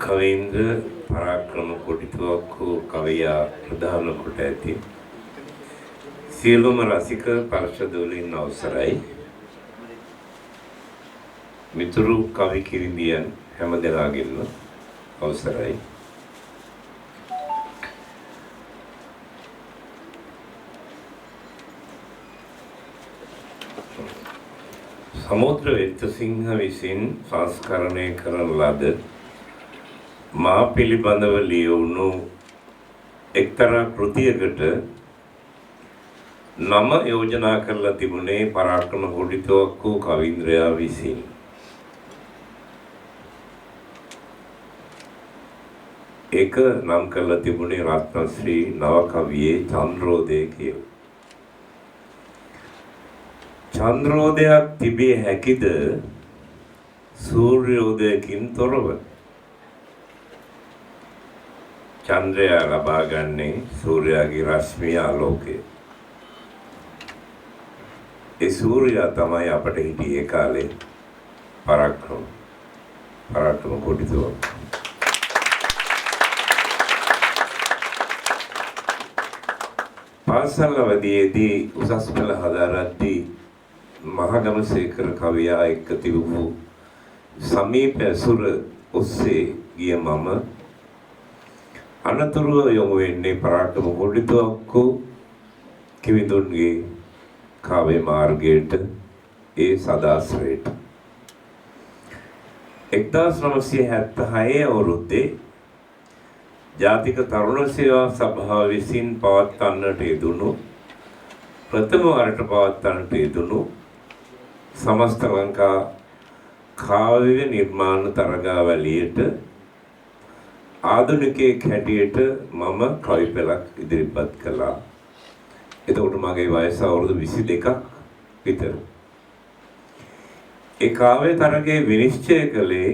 කවීන්ද්‍ර පරාක්‍රම කොටිතුවක්කු කවියා ප්‍රධාන කොට ඇති සියලුම රසික පර්ෂදවලින් අවසරයි. මිතුරු කවි කිරිඳියන් හැම දෙනාගෙන්ම අවසරයි. සමුද්‍ර වෙත්තසිංහ විසින් සංස්කරණය කරන ලද මා පිළිබඳව ලියවුණු එක්තරා කෘතියකට නම යෝජනා කරලා තිබුණේ පරාක්‍රම කොටිතුවක්කු කවීන්ද්‍රයා විසින්. ඒක නම් කරලා තිබුණේ රත්නශ්‍රී නවකවියේ චන්ද්‍රෝදය කියලා. චන්ද්‍රෝදයක් තිබිය හැකිද සූර්යෝදයකින් තොරව? චන්ද්‍රයා ලබා ගන්නේ සූර්යාගේ රශ්මිය ආලෝකය. ඒ සූර්යයා තමයි අපට හිටියේ කාලේ පරාක්‍රම කොටිතුවක්කු. පාසල් අවදියේදී උසස් පෙළ හදාරද්දී මහගමසේකර කවියා එක්ක තිබූ සමීප ඇසුර ඔස්සේ ගිය මම අනතුරුව යොමු වෙන්නේ පරාක්‍රම කොටිතුවක්කු කිවිඳුන්ගේ කාව්‍ය මාර්ගයට, ඒ සදාශ්‍රයට. 1976 අවුරුද්දේ ජාතික තරුණ සේවා සභාව විසින් පවත්වන්නට යෙදුණු ප්‍රථම වරට පවත්වන්නට යෙදුණු සමස්ත ලංකා කාව්‍ය නිර්මාණ තරගාවලියට ආධුනිකයෙක් හැටියට මම කවි පෙළක් ඉදිරිපත් කළා. එතකොට මගේ වයස අවුරුදු 22ක් විතර. ඒ කාව්‍ය තරගයේ විනිශ්චය කළේ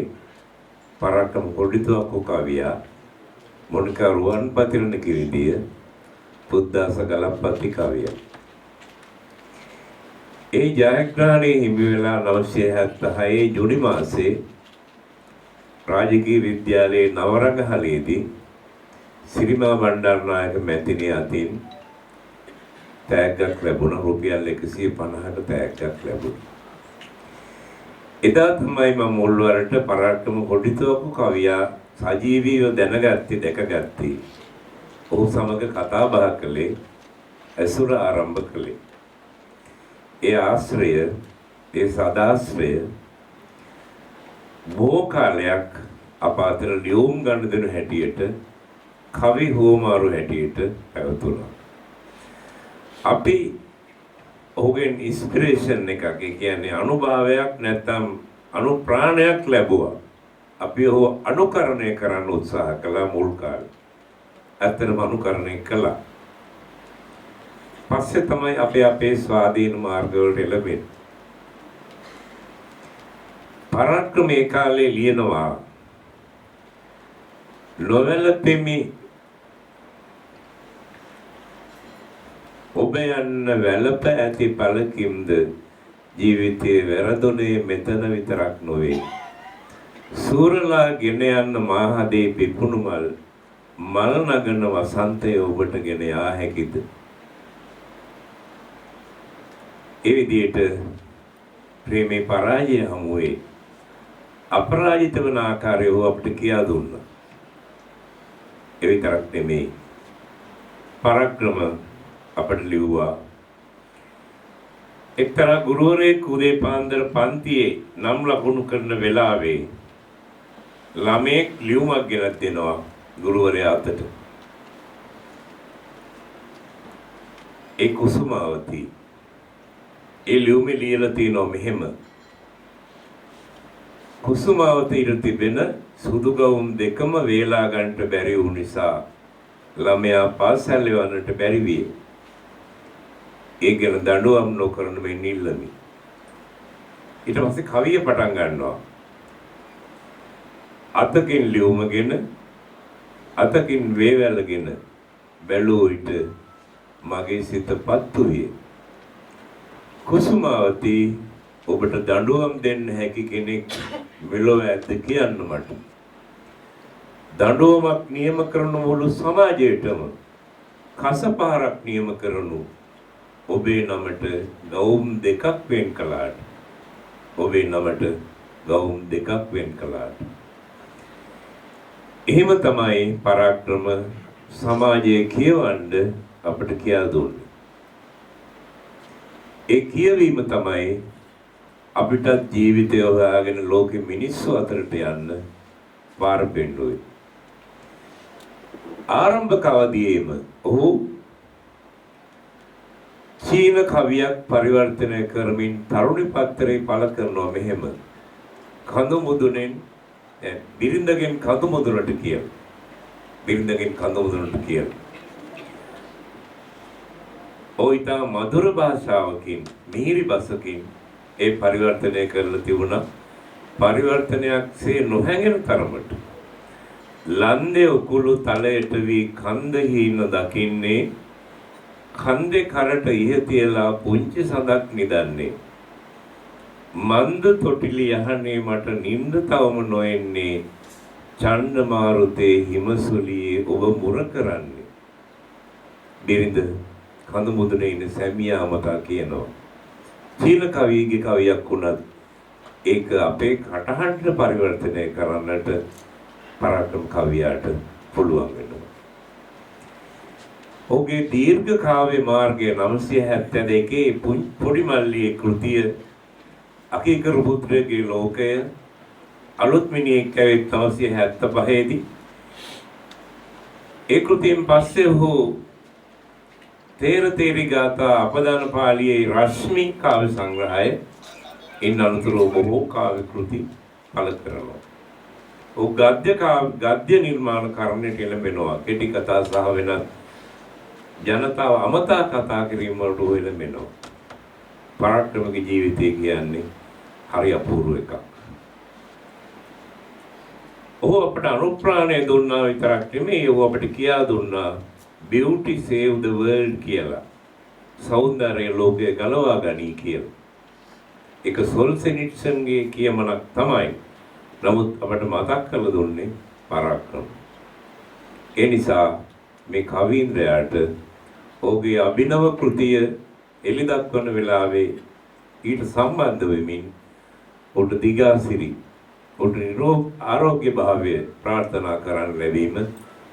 පරාක්‍රම කොටිතුවක්කු කවියා, මොනිකා රුවන්පතිරණ කිරිඳිය, පුද්දාස ගලප්පති කවියා. ඒ ජයග්‍රහණය හිමි වෙලා 1976 ජුනි මාසයේ රාජකීය විද්‍යාලයේ නවරංගහලේදී සිරිමා බණ්ඩාරනායක මැතිණිය අතින් තෑග්ගක් ලැබුණා. රුපියල් 150ක තෑග්ගක් ලැබුණා. එදා තමයි මම මුල් වරට පරාක්‍රම කොටිතුවක්කු කවියා සජීවීව දැකගත්තේ. ඔහු සමග කතා බහ කළේ, ඇසුර ආරම්භ කළේ. ඒ ආශ්‍රය, ඒ සදාශ්‍රය බොහෝ කාලයක් අප අතර ලියුම් ගන්න දෙන හැටියට, කවි හුවමාරු හැටියට පැවතුණා. අපි ඔහුගෙන් ඉන්ස්පිරේෂන් එකක්, ඒ කියන්නේ අනුභවයක් නැත්නම් අනුප්‍රාණයක් ලැබුවා. අපි ඔහු අනුකරණය කරන්න උත්සාහ කළා මුල් කාලේ. ඇත්තටම අනුකරණය කළා. පස්සේ තමයි අපේ ස්වාධීන මාර්ගවලට එළඹෙන්නේ. පරාක්‍රම ඒ කාලේ ලියනවා, නොවැළපෙමි ඔබ යන්න වැළප ඇති පළකින්ද ජීවිතයේ වැරදුනේ මෙතන විතරක් නොවේ. සූරලා ගෙන යන්න මාහදේ පිපුණු මල් නගන වසන්තය ඔබට ගෙන යා හැකිද? ඒ විදිහට ප්‍රේමේ පරාජය හමුවේ අපරාජිත වන ආකාරය අපිට කියා දුන්නා. ඒ විතරක් නෙමෙයි, පරාක්‍රම අපට ලිව්වා එක්තරා ගුරුවරයෙක් උදේ පාන්දර පන්තියේ නම් ලකුණු කරන වෙලාවේ ළමයෙක් ලියුමක් ගෙනත් දෙනවා ගුරුවරයා අතට. ඒ කුසුමාවති ඒ ලියුමේ ලියලා තියෙනවා මෙහෙම: කුසුමාවතිට තිබෙන සුදු ගවුම් දෙකම වේලා ගන්නට බැරි වූ නිසා ළමයා පාසල් යවන්නට බැරි විය. ඒ ගැන දඬුවම් නොකරන මෙන් ඉල්ලමි. ඊට පස්සේ කවිය පටන් ගන්නවා. අතකින් ලියුමගෙන අතකින් වේවැල්ගෙන බැලුව විට මගේ සිත පත්තු විය. කුසුමාවති ඔබට දඬුවම් දෙන්න හැකි කෙනෙක් මෙලොව ඇද්ද කියන්න මට. දඬුවමක් නියම කරන මුළු සමාජයටම කසපාරක් නියම කරනු ඔබේ නමට ගවුම් දෙකක් වෙන් කළාට ඔබේ නමට ගවුම් දෙකක් වෙන් කළාට එහෙම තමයි පරාක්‍රම සමාජයේ කියවන්න අපිට කියා දුන්නේ. ඒ කියවීම තමයි අපිට ජීවිතය හොයාගෙන ලෝකෙ මිනිස්සු අතරට යන්න පාර පෙන්නුවේ. ආරම්භක අවදියේම ඔහු චීන කවියක් පරිවර්තනය කරමින් තරුණි පත්තරේ පළ කරනවා මෙහෙම. කඳු මුදුනෙන් බිරිඳගෙන් කඳු මුදුනට කියලා. බිරිඳගෙන් කඳු මුදුනට කියලා. ඔයිතා මధుර භාෂාවකින් මිහිරි බසකින් ඒ පරිවර්තනය කරලා තිබුණා. පරිවර්තනයක්සේ නොහැඟෙන තරමට ලන්දේ උකුළු තලයට වී කන්ද හීන දකින්නේ කන්දේ කරට ඉහ තියලා පුංචි සඳක් නිදන්නේ මන්ද තොටිලි යහනේ මට නිින්ද තවම නොඑන්නේ චණ්ඩ මාරුතේ හිමසුලියේ ඔබ මුර කරන්නේ බිරිඳ කඳු මුදුනේ ඉන්න සැමියා මතා කියනවා චීන කවියගේ කවියක් වුණත් ඒක අපේ කටහඬට පරිවර්තනය කරන්නට පරාක්‍රම කවියාට පුළුවන් වෙනවා. ඔහුගේ දීර්ඝ කාව්‍ය මාර්ගය 972 පොඩි මල්ලියේ කෘතිය අකීකරු පුත්‍රගේ ලෝකය අලුත් මිනිහෙක් ඇවිත් 975 දී ඒ කෘතියෙන් පස්සේ ඔහු තේර තේරි ගාථා අපදාන පාළියේ රශ්මි කාව්‍ය සංග්‍රහය ඉන් අනුතරව බොහෝ කාව්‍ය කෘති පළ කරනවා. ඔහු ගද්‍ය නිර්මාණ කරන්නට එළඹෙනවා. කෙටි කතා සහ වෙනත් ජනතාව අමතා කතා කිරීම වලට එළඹෙනවා. පරාක්‍රමගේ ජීවිතය කියන්නේ හරි අපූර්ව එකක්. ඔහු අපට අනුප්‍රාණය දුන්නා විතරක් නෙමෙයි ඔහු අපට කියා දුන්නා beauty save the world කියලා. සෞන්දර්ය ලෝකය ගලවා ගනී කියලා. ඒක සොල්සෙනිට්සන්ගේ කියමනක් තමයි. නමුත් අපට මතක් කරලා දුන්නේ පරාක්‍රම. ඒ නිසා මේ කවීන්ද්‍රයාට ඔහුගේ අභිනව කෘතිය එළි දක්වන වෙලාවේ ඊට සම්බන්ධ වෙමින් ඔහුට දිගාසිරි ඔහුට ආරෝග්‍ය භාවය ප්‍රාර්ථනා කරන්න ලැබීම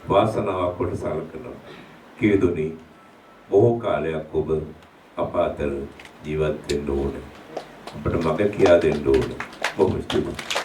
වාසනාවක් කොට සලකනවා. කියදුනි බොහෝ කාලයක් ඔබ අප අතර ජීවත් වෙන්න ඕනේ. අපට මඟ කියා දෙන්න ඕනේ. බොහොම ස්තුතියි.